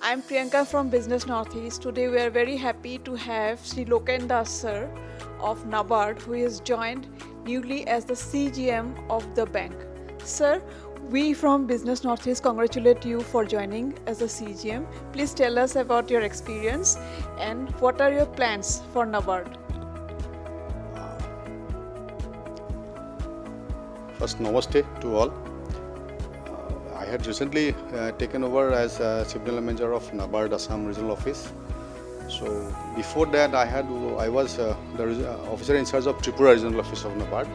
I'm Priyanka from Business Northeast. Today we are very happy to have Sri Loken sir of NABARD, who has joined newly as the CGM of the bank. Sir, we from Business Northeast congratulate you for joining as a CGM. Please tell us about your experience and what are your plans for NABARD. First, namaste to all. I had recently taken over as Chief General Manager of NABARD Assam Regional Office. So before that, I was the officer in charge of Tripura Regional Office of NABARD.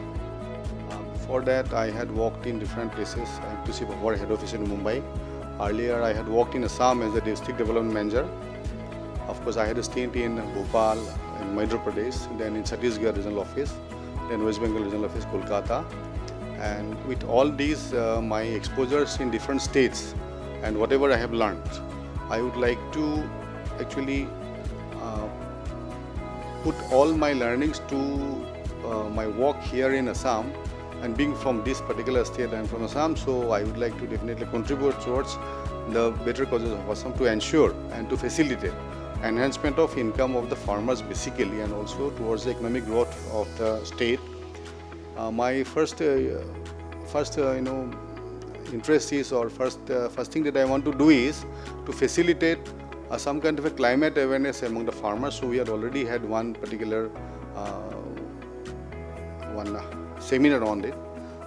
Before that, I had worked in different places, inclusive of our head office in Mumbai. Earlier, I had worked in Assam as a District Development Manager. Of course, I had a stint in Bhopal, in Madhya Pradesh, then in Chhattisgarh Regional Office, then West Bengal Regional Office, Kolkata. And with all these, my exposures in different states and whatever I have learned, I would like to actually put all my learnings to my work here in Assam. And being from this particular state, I am from Assam, so I would like to definitely contribute towards the better causes of Assam to ensure and to facilitate enhancement of income of the farmers basically, and also towards the economic growth of the state. My first interest is, or first thing that I want to do is to facilitate some kind of a climate awareness among the farmers. So we had already had one particular seminar on it,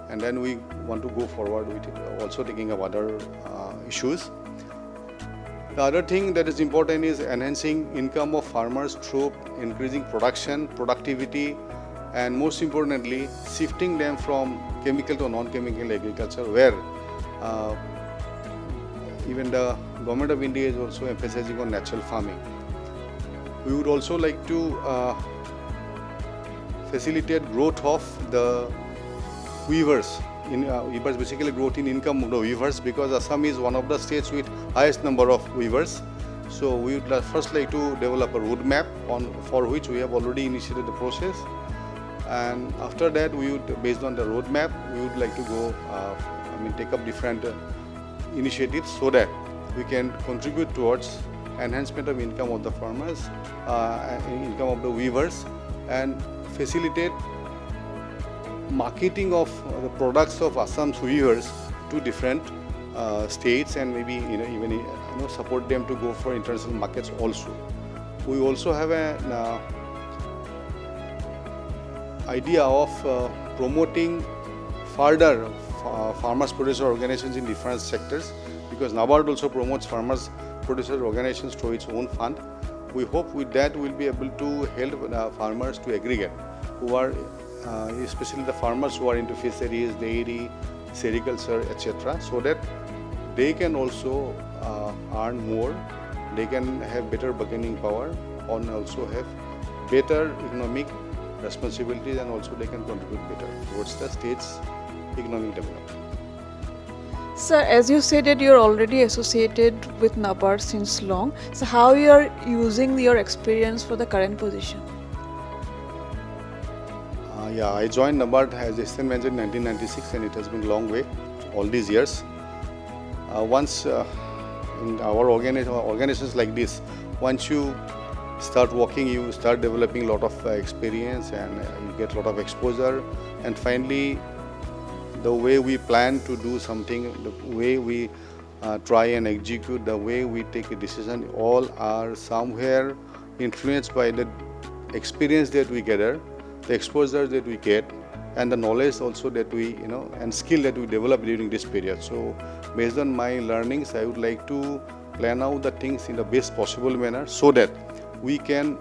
and then we want to go forward with it, also taking up other issues. The other thing that is important is enhancing income of farmers through increasing production, productivity, and most importantly, shifting them from chemical to non-chemical agriculture, where even the Government of India is also emphasizing on natural farming. We would also like to facilitate growth of the weavers. Weavers basically growth in income of the weavers, because Assam is one of the states with highest number of weavers. So we would first like to develop a roadmap for which we have already initiated the process. And after that, we would, based on the roadmap, we would like to go, take up different initiatives so that we can contribute towards enhancement of income of the farmers, income of the weavers, and facilitate marketing of the products of Assam's weavers to different states, and maybe even support them to go for international markets also. We also have an idea of promoting further farmers producer organizations in different sectors, because NABARD also promotes farmers producer organizations through its own fund. We hope with that we'll be able to help farmers to aggregate, who are especially the farmers who are into fisheries, dairy, sericulture, etc., so that they can also earn more, they can have better bargaining power, and also have better economic responsibilities, and also they can contribute better towards the state's economic development. Sir, as you said that you're already associated with NABARD since long, so how you are using your experience for the current position? I joined NABARD as assistant manager in 1996, and it has been a long way, all these years. Once in our organizations like this, once you start working, you start developing a lot of experience, and you get a lot of exposure. And finally, the way we plan to do something, the way we try and execute, the way we take a decision, all are somewhere influenced by the experience that we gather, the exposure that we get, and the knowledge also that we, and skill that we develop during this period. So based on my learnings, I would like to plan out the things in the best possible manner so that we can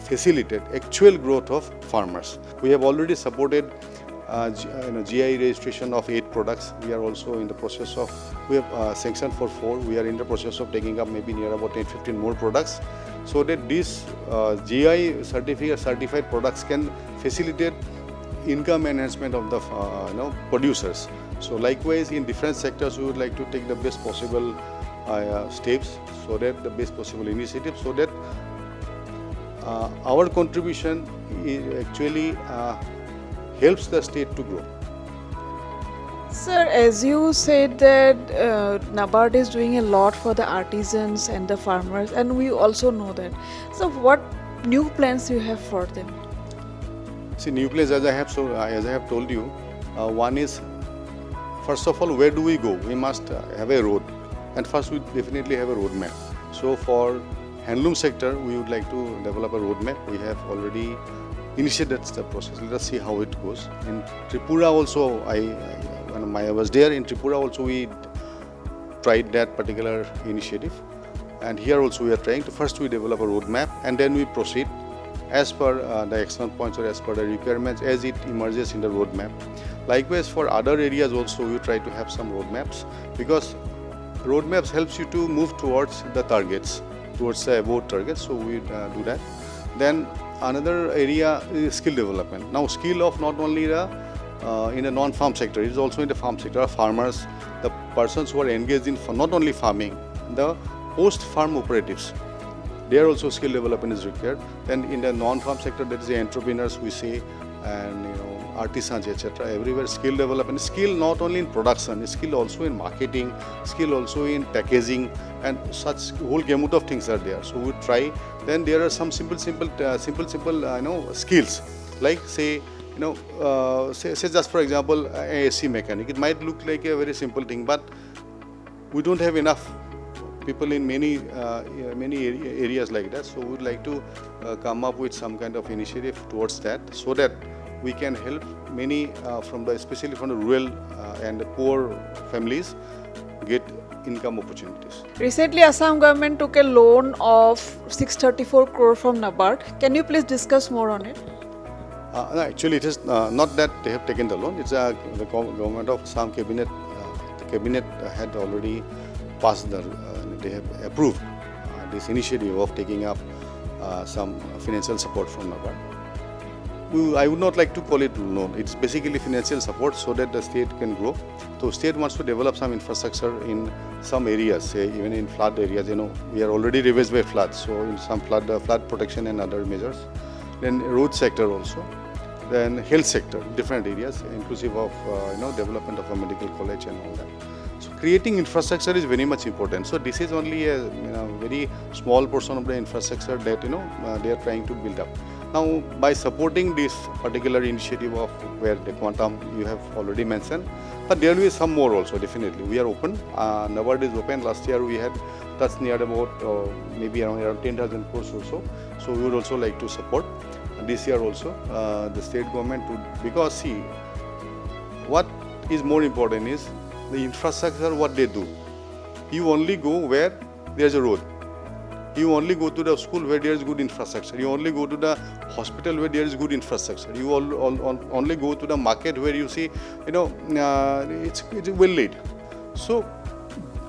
facilitate actual growth of farmers. We have already supported GI registration of 8 products. We are also in the process of, we have sanctioned for 4. We are in the process of taking up maybe near about 10-15 more products, so that these GI certified products can facilitate income enhancement of the producers. So likewise, in different sectors, we would like to take the best possible steps, so that the best possible initiatives, so that our contribution actually helps the state to grow. Sir, as you said that NABARD is doing a lot for the artisans and the farmers, and we also know that. So, what new plans you have for them? See, new place as I have told you, one is first of all, where do we go? We must have a road, and first we definitely have a road map. So for handloom sector, we would like to develop a road map. We have already initiated the process. Let us see how it goes. In Tripura also, when I was there in Tripura also, we tried that particular initiative, and here also we are trying to first we develop a road map and then we proceed as per the action points or as per the requirements as it emerges in the roadmap. Likewise, for other areas also we try to have some roadmaps, because roadmaps helps you to move towards the targets, towards the above targets. So we do that. Then another area is skill development. Now skill of not only the in the non-farm sector, it is also in the farm sector. Farmers, the persons who are engaged in not only farming, the post-farm operatives, there also skill development is required. Then in the non-farm sector, that is the entrepreneurs we say, and artisans, etc. Everywhere skill development. Skill not only in production, skill also in marketing, skill also in packaging, and such whole gamut of things are there. So we try. Then there are some simple skills, like say say just for example AC mechanic. It might look like a very simple thing, but we don't have enough people in many areas like that. So we would like to come up with some kind of initiative towards that, so that we can help many especially from the rural and the poor families get income opportunities. Recently, Assam government took a loan of 634 crore from NABARD. Can you please discuss more on it? No, actually, it is not that they have taken the loan. It's the government of Assam cabinet. The cabinet had already passed they have approved this initiative of taking up some financial support from NABARD. I would not like to call it loan. It's basically financial support so that the state can grow. So state wants to develop some infrastructure in some areas, say even in flood areas. We are already ravaged by floods, so in some flood protection and other measures. Then road sector also. Then health sector, different areas, inclusive of development of a medical college and all that. So creating infrastructure is very much important. So this is only a very small portion of the infrastructure that they are trying to build up. Now by supporting this particular initiative of where the quantum you have already mentioned, but there will be some more also. Definitely we are open. NABARD is open. Last year we had touched near about maybe around 10,000 crores or so. So we would also like to support this year also the state government because see, what is more important is the infrastructure, what they do. You only go where there is a road. You only go to the school where there is good infrastructure. You only go to the hospital where there is good infrastructure. You only go to the market where you see, it's well laid. So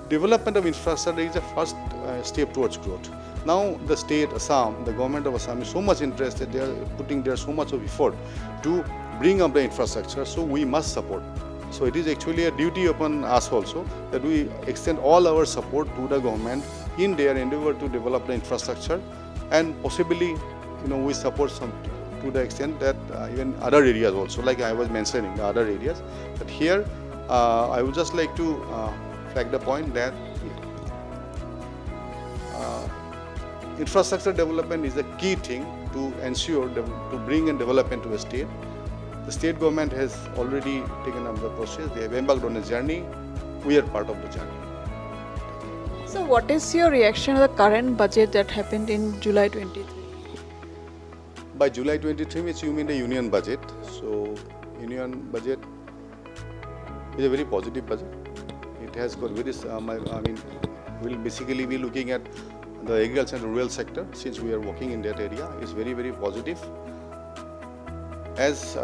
development of infrastructure is the first step towards growth. Now the state, Assam, the government of Assam is so much interested, they are putting there so much of effort to bring up the infrastructure, so we must support. So it is actually a duty upon us also that we extend all our support to the government in their endeavor to develop the infrastructure, and possibly we support some to the extent that even other areas also, like I was mentioning the other areas. But here I would just like to flag the point that infrastructure development is a key thing to ensure to bring in development to a state. The state government has already taken up the process. They have embarked on a journey. We are part of the journey. So what is your reaction to the current budget that happened in July 23? By July 23, which you mean the union budget. So union budget is a very positive budget. It has got very, we'll basically be looking at the agriculture and rural sector, since we are working in that area. Is very, very positive. As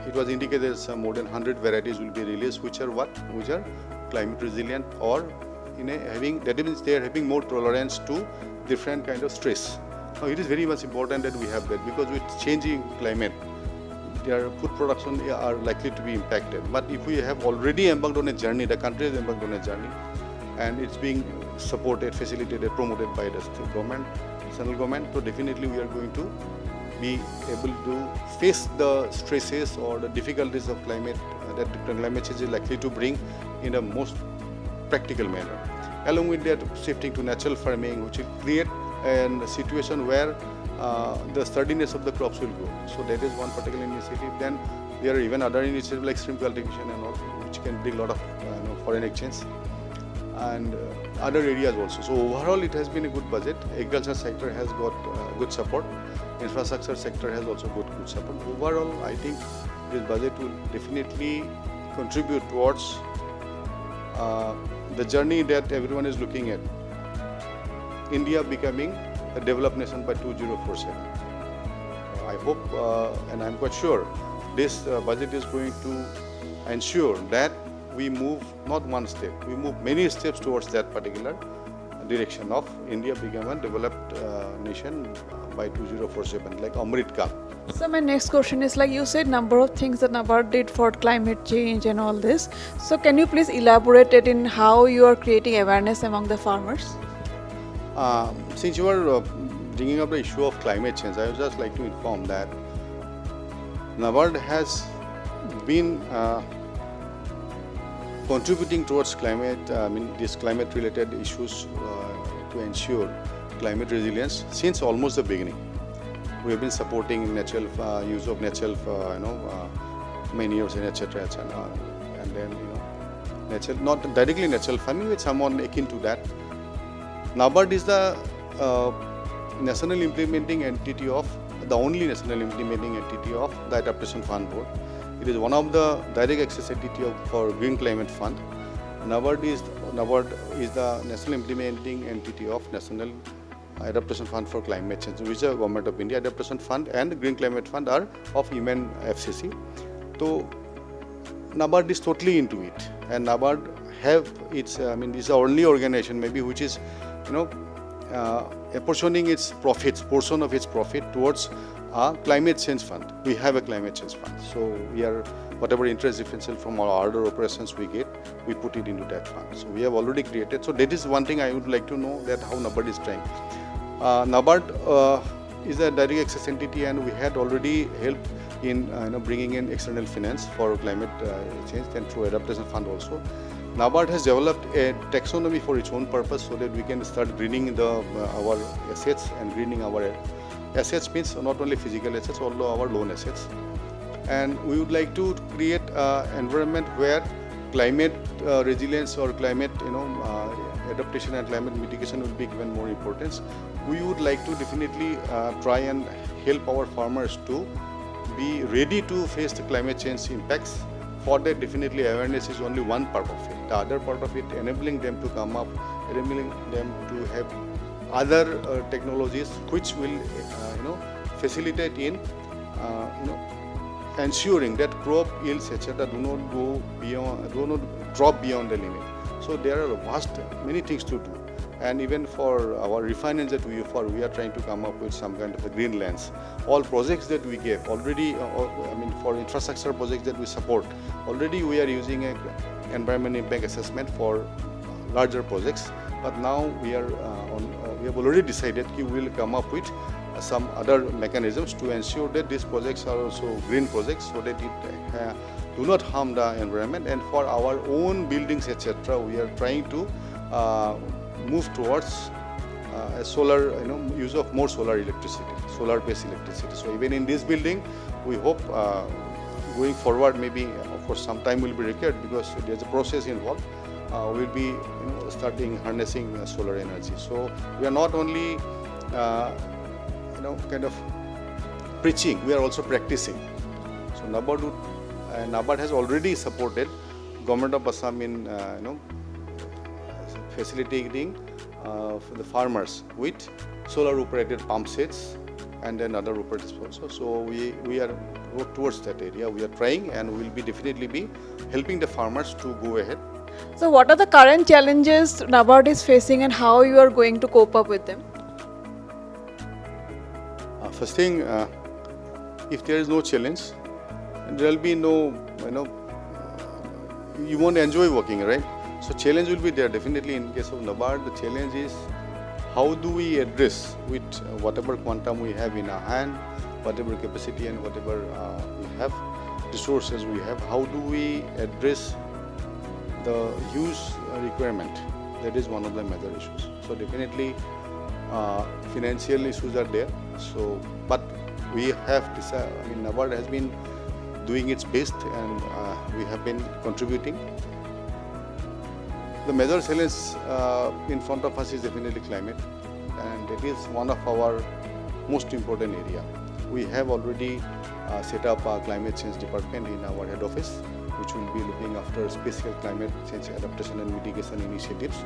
it was indicated, more than 100 varieties will be released, which are climate resilient, or that means they are having more tolerance to different kind of stress. Now it is very much important that we have that, because with changing climate, their food production are likely to be impacted. But if we have already embarked on a journey, the country has embarked on a journey, and it's being supported, facilitated, promoted by the state government, central government, so definitely we are going to be able to face the stresses or the difficulties of climate that climate change is likely to bring in a most practical manner. Along with that, shifting to natural farming, which will create a situation where the sturdiness of the crops will grow. So that is one particular initiative. Then there are even other initiatives like shrimp cultivation and all, which can bring a lot of foreign exchange and other areas also. So overall, it has been a good budget. Agriculture sector has got good support. Infrastructure sector has also got good support. Overall, I think this budget will definitely contribute towards the journey that everyone is looking at. India becoming a developed nation by 2047. I hope and I'm quite sure this budget is going to ensure that we move not one step, we move many steps towards that particular direction of India becoming a developed nation by 2047, like Amrit Kal. So my next question is, like you said, number of things that NABARD did for climate change and all this. So can you please elaborate it in how you are creating awareness among the farmers? Since you are bringing up the issue of climate change, I would just like to inform that NABARD has been contributing towards climate, these climate-related issues to ensure climate resilience since almost the beginning. We have been supporting natural use of natural, manures and etc. And then natural, not directly natural farming, with someone akin to that. NABARD is the national implementing entity of the only national implementing entity of the Adaptation Fund Board. It is one of the direct access entity for Green Climate Fund. NABARD is the national implementing entity of National Adaptation Fund for Climate Change, which is the Government of India. Adaptation Fund and Green Climate Fund are of UN FCC. So NABARD is totally into it, and NABARD have its. This is the only organization maybe which is, apportioning its profits, portion of its profit towards a climate change fund. We have a climate change fund, so we are whatever interest differential from our other operations we get, we put it into that fund. So we have already created. So that is one thing I would like to know, that how NABARD is trying. NABARD is a direct access entity, and we had already helped in bringing in external finance for climate change and through adaptation fund also. NABARD has developed a taxonomy for its own purpose so that we can start greening our assets, and greening our assets means not only physical assets, also our loan assets. And we would like to create an environment where climate resilience or climate adaptation and climate mitigation will be given more importance. We would like to definitely try and help our farmers to be ready to face the climate change impacts. For that, definitely awareness is only one part of it. The other part of it, enabling them to come up, enabling them to have other technologies which will facilitate in ensuring that crop yields etc. do not drop beyond the limit. So there are many things to do, and even for our refineries that we are trying to come up with some kind of a green lens. All projects that we give already, for infrastructure projects that we support, already we are using an environment impact assessment for larger projects. But now we have already decided we will come up with some other mechanisms to ensure that these projects are also green projects, so that it do not harm the environment. And for our own buildings etc., we are trying to move towards a solar, use of more solar electricity, solar-based electricity. So even in this building, we hope going forward, maybe of course some time will be required because there's a process involved. We'll be starting harnessing solar energy. So we are not only kind of preaching, we are also practicing. So NABARD has already supported Government of Assam in facilitating for the farmers with solar operated pump sets and then other operators also. So we are towards that area. We are trying, and we will be definitely be helping the farmers to go ahead. So what are the current challenges NABARD is facing, and how you are going to cope up with them? First thing, if there is no challenge, there will be no, you won't enjoy working, right? So challenge will be there definitely. In case of NABARD, the challenge is how do we address with whatever quantum we have in our hand, whatever capacity and whatever we have, resources we have, how do we address the huge requirement? That is one of the major issues. So definitely financial issues are there. So, but we have decided, NABARD has been doing its best, and we have been contributing. The major challenge in front of us is definitely climate, and it is one of our most important area. We have already set up a climate change department in our head office, which will be looking after special climate change adaptation and mitigation initiatives.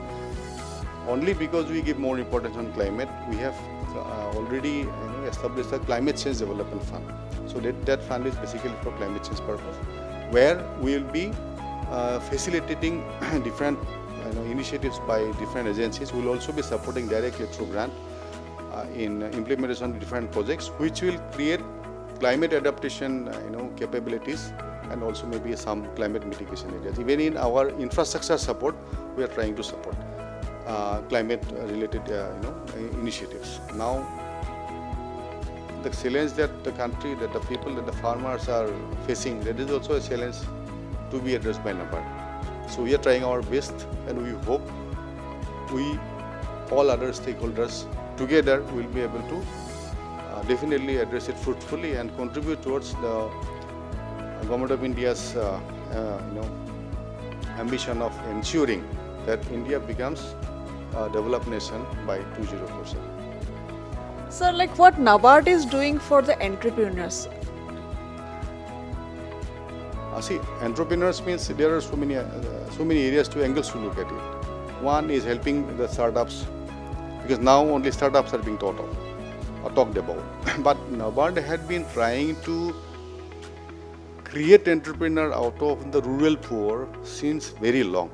Only because we give more importance on climate, we have already established a climate change development fund. So that fund is basically for climate change purpose, where we will be facilitating different initiatives by different agencies. We will also be supporting directly through grant in implementation of different projects, which will create climate adaptation capabilities, and also maybe some climate mitigation areas. Even in our infrastructure support, we are trying to support climate related initiatives. Now the challenge that the country, that the people, that the farmers are facing, that is also a challenge to be addressed by NABARD. So we are trying our best, and we hope we, all other stakeholders together, will be able to definitely address it fruitfully and contribute towards the Government of India's ambition of ensuring that India becomes a developed nation by 2047. Sir, like what NABARD is doing for the entrepreneurs? See, entrepreneurs means there are so many areas, two angles to look at it. One is helping the startups, because now only startups are being thought of or talked about. But NABARD had been trying to create entrepreneur out of the rural poor since very long.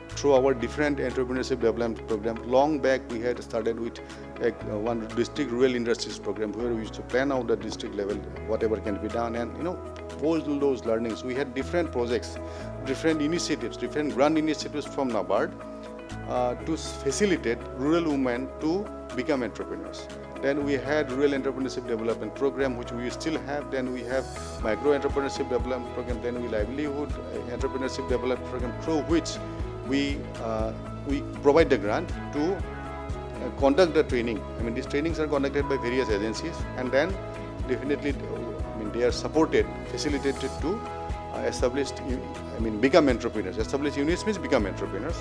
Through our different entrepreneurship development program, long back we had started with one district rural industries program, where we used to plan out the district level whatever can be done, and post those learnings we had different projects, different initiatives, different grant initiatives from NABARD to facilitate rural women to become entrepreneurs. Then we had rural entrepreneurship development program, which we still have. Then we have micro entrepreneurship development program. Then we livelihood entrepreneurship development program, through which we provide the grant to conduct the training. These trainings are conducted by various agencies, and then definitely they are supported, facilitated to become entrepreneurs. Establish units means become entrepreneurs.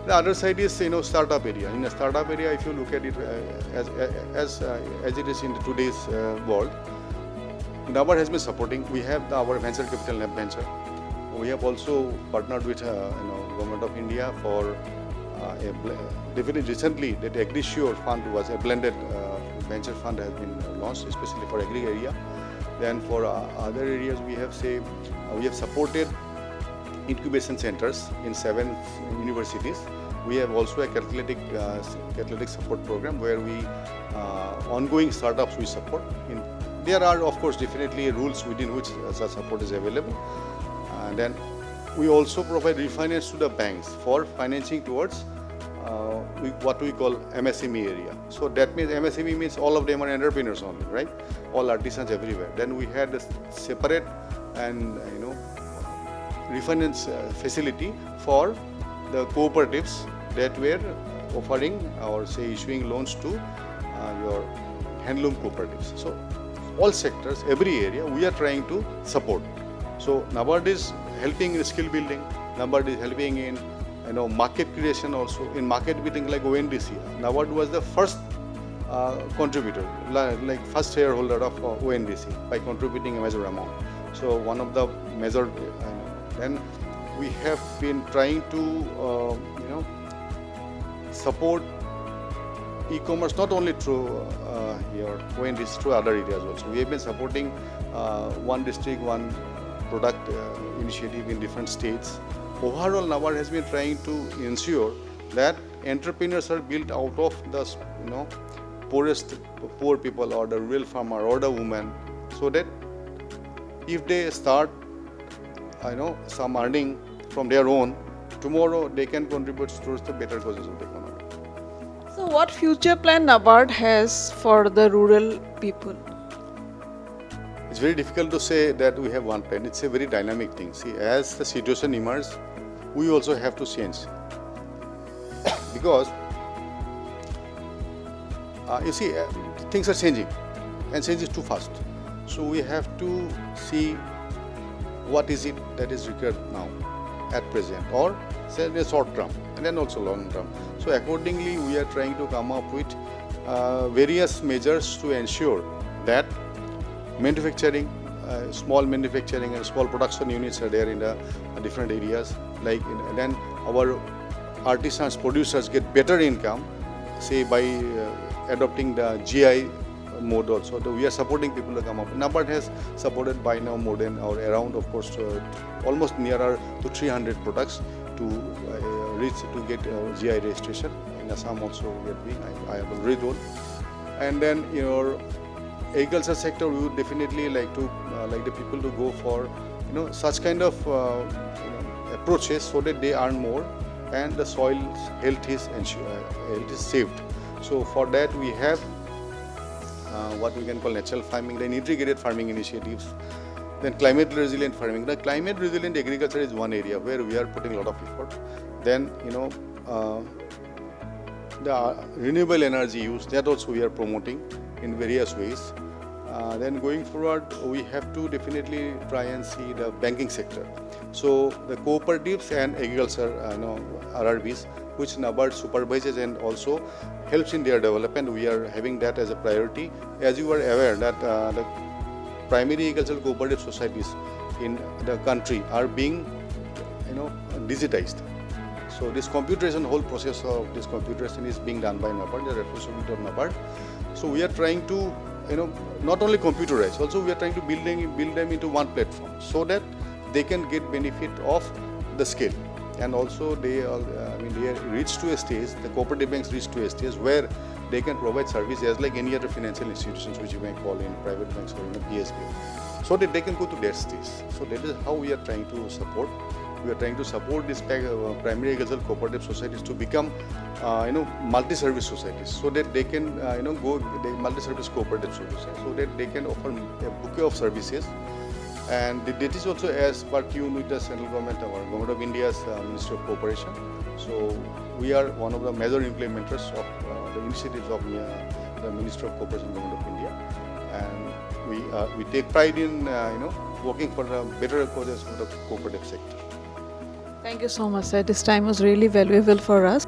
The other side is startup area. In a startup area, if you look at it as it is in today's world, NABARD has been supporting. We have our venture capital, NAB Venture. We have also partnered with Government of India for definitely recently that AgriSure fund was a blended venture fund has been launched, especially for agri area. Then for other areas, we have supported incubation centers in 7 universities. We have also a catalytic support program, where we ongoing startups we support. There are of course definitely rules within which such support is available. And then we also provide refinance to the banks for financing towards what we call MSME area. So that means MSME means all of them are entrepreneurs only, right? All artisans everywhere. Then we had a separate and refinance facility for the cooperatives that were offering or say issuing loans to your handloom cooperatives. So all sectors, every area, we are trying to support. So NABARD is helping in skill building. NABARD is helping in market creation also. In market building, like ONDC, NABARD was the first contributor, like first shareholder of ONDC by contributing a major amount. So one of the major, then we have been trying to support e-commerce not only through your ONDC, through other areas also. We have been supporting one district, one product initiative in different states. Overall, NABARD has been trying to ensure that entrepreneurs are built out of the poor people or the rural farmer or the woman, so that if they start some earning from their own, tomorrow they can contribute towards the better causes of the economy. So, what future plan NABARD has for the rural people? It's very difficult to say that we have one plan. It's a very dynamic thing. See, as the situation emerges, we also have to change. Because, you see, things are changing and changes too fast. So we have to see what is it that is required now, at present, or say in a short term, and then also long term. So accordingly, we are trying to come up with various measures to ensure that manufacturing, small manufacturing and small production units are there in the different areas. Like then our artisans, producers get better income, say by adopting the GI mode also. So we are supporting people to come up. NABARD has supported by now more than or around, of course, almost nearer to 300 products to reach to get GI registration. In Assam also we are doing. I have already told. And then your agriculture sector, we would definitely like to like the people to go for such kind of approaches so that they earn more and the soil's health is saved. So for that we have what we can call natural farming, then integrated farming initiatives, then climate resilient farming. The climate resilient agriculture is one area where we are putting a lot of effort. Then the renewable energy use, that also we are promoting in various ways. Then going forward, we have to definitely try and see the banking sector. So the cooperatives and agriculture, RRBs, which NABARD supervises and also helps in their development, we are having that as a priority. As you are aware that the primary agricultural cooperative societies in the country are being, digitized. So this computerization, whole process of this computerization is being done by NABARD, the responsibility of NABARD. So we are trying to, not only computerize, also we are trying to build them into one platform so that they can get benefit of the scale. And also they reach to a stage, the cooperative banks reach to a stage where they can provide service as like any other financial institutions which you may call in private banks or PSB, so that they can go to their stage. So that is how we are trying to support. We are trying to support these primary agricultural cooperative societies to become, multi-service societies, so that they can, multi-service cooperative societies, so that they can offer a bouquet of services. And that is also as per tune with the central government, our Government of India's Ministry of Cooperation. So we are one of the major implementers of the initiatives of the Ministry of Cooperation, Government of India, and we take pride in working for the better causes for the cooperative sector. Thank you so much, sir. This time was really valuable for us.